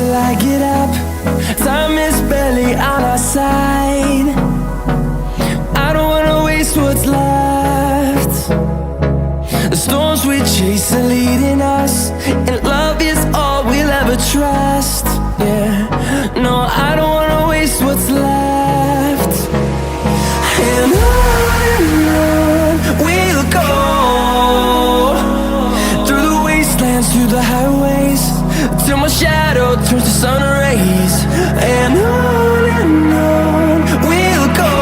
till I get up. Time is barely on our side. I don't wanna waste what's left. The storms we chase are leading us, and love is all we'll ever trust. Yeah, no, I don't wanna waste what's left. And on we'll go, through the wastelands, through the highways, till my shadow turns to sun rays. And on we'll go,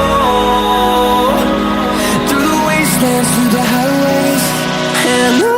through the wastelands, through the highways, and on.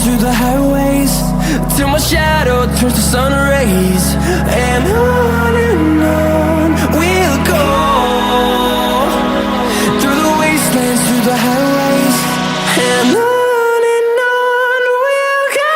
Through the highways, till my shadow turns to sun rays. And on we'll go, through the wastelands, through the highways, and on we'll go.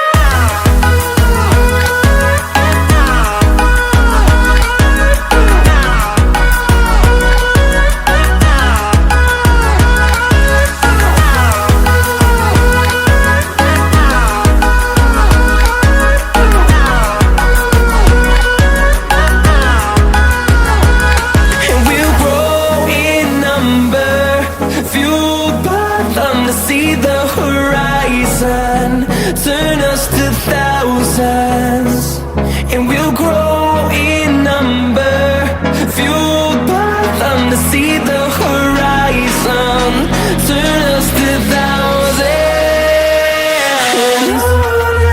See the horizon turn us to thousands, and we'll grow in number, fueled by them to see the horizon turn us to thousands.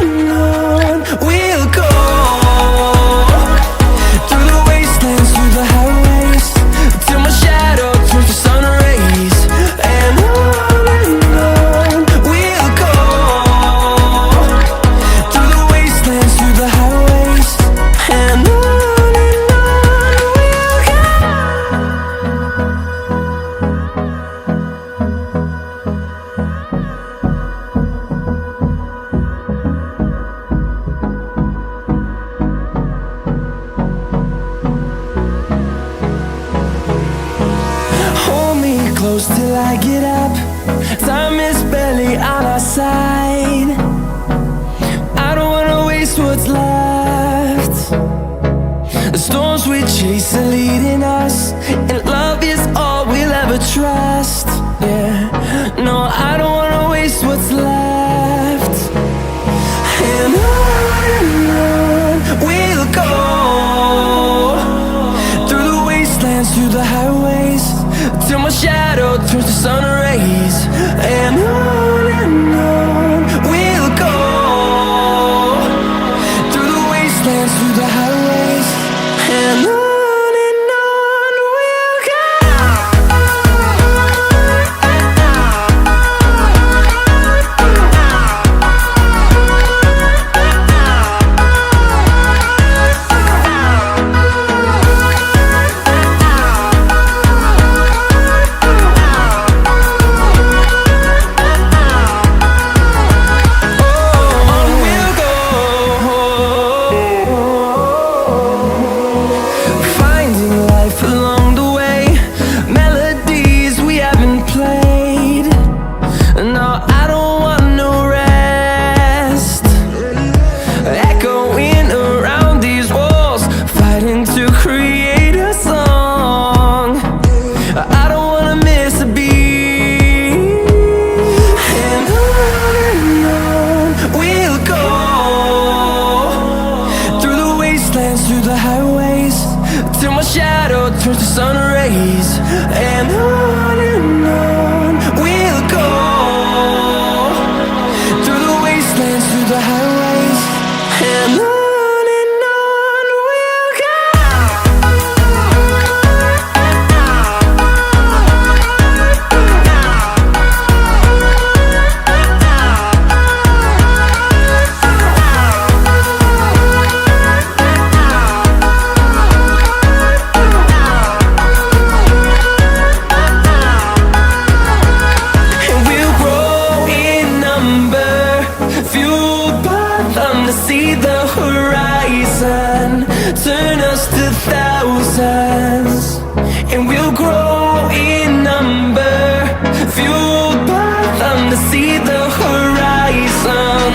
And on we'll go, through the wastelands, through the highways, till my shadow turns to sun rays. And close till I get up. Time is barely on our side. I don't wanna waste what's left. The storms we chase are leading us, and love is all we'll ever trust. Yeah, no, I don't wanna waste what's left. And on we'll go, through the wastelands, through the highways, till my shadow turns to sun rays. And on we'll go, through the wastelands, through the highways, and on. rays, and on we'll go, through the wastelands, through the highways, and on. See the horizon, turn us to thousands, and we'll grow in number, fueled by them to see the horizon,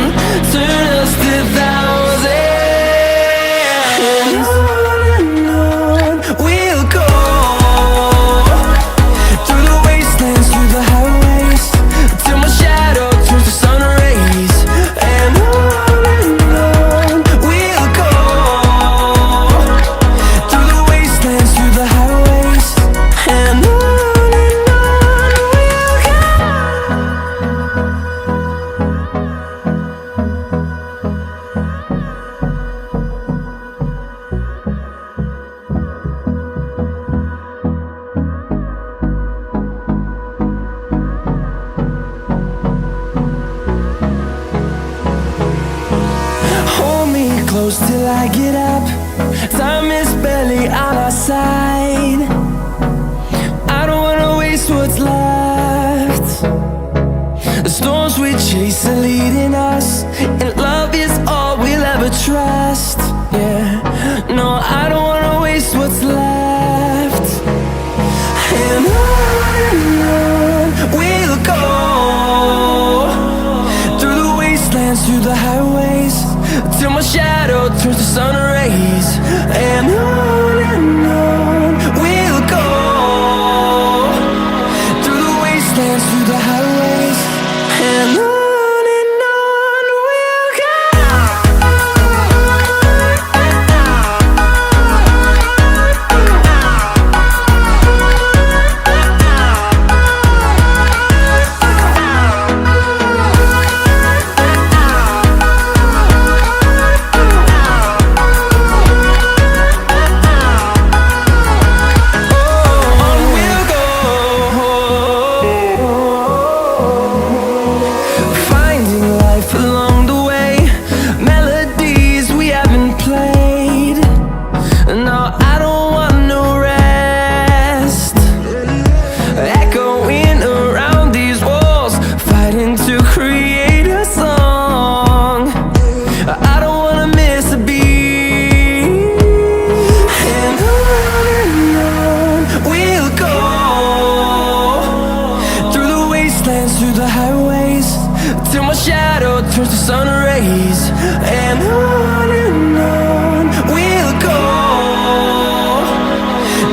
turn us to thousands, and on we'll go, through the wastelands, through the highways, till my shadow turns to sun rays, and on. Close till I get up, time is barely on our side. I don't wanna waste what's left. The storms we chase are leading us, and love is all we'll ever trust. Yeah, no, I don't wanna waste what's left. And on we'll go, through the wastelands, through the highways, till my shadow turns to sun rays, and on we'll go, through the wastelands, through the highways, and on. Through the highways, till my shadow turns to sun rays, and on we'll go,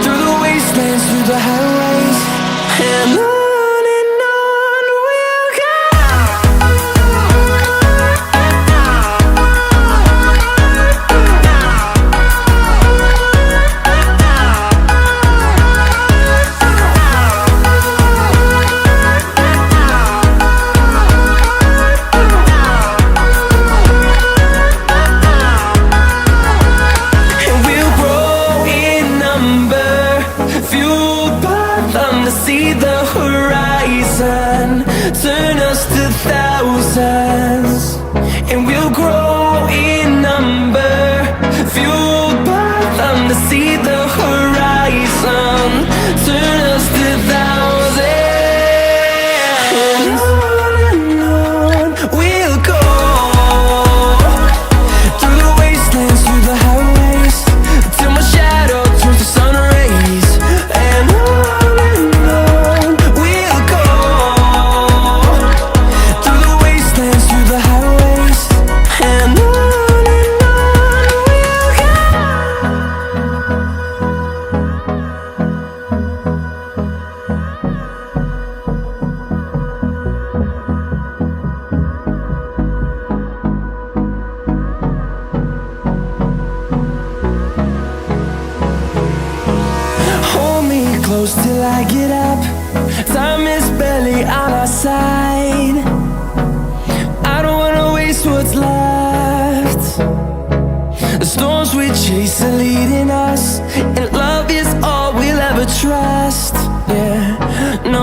through the wastelands, through the highways, and on. See the horizon, turn us to thousands, and we'll grow in number, fueled by them to see the horizon, turn us to thousands, and on we'll go, through the wastelands, through the highways, till my shadow turns to sun rays, and on. Through the wastelands, through the highways, and till I get up. Time is barely on our side. I don't wanna waste what's left. The storms we chase are leading us, and love is all we'll ever trust. Yeah, no.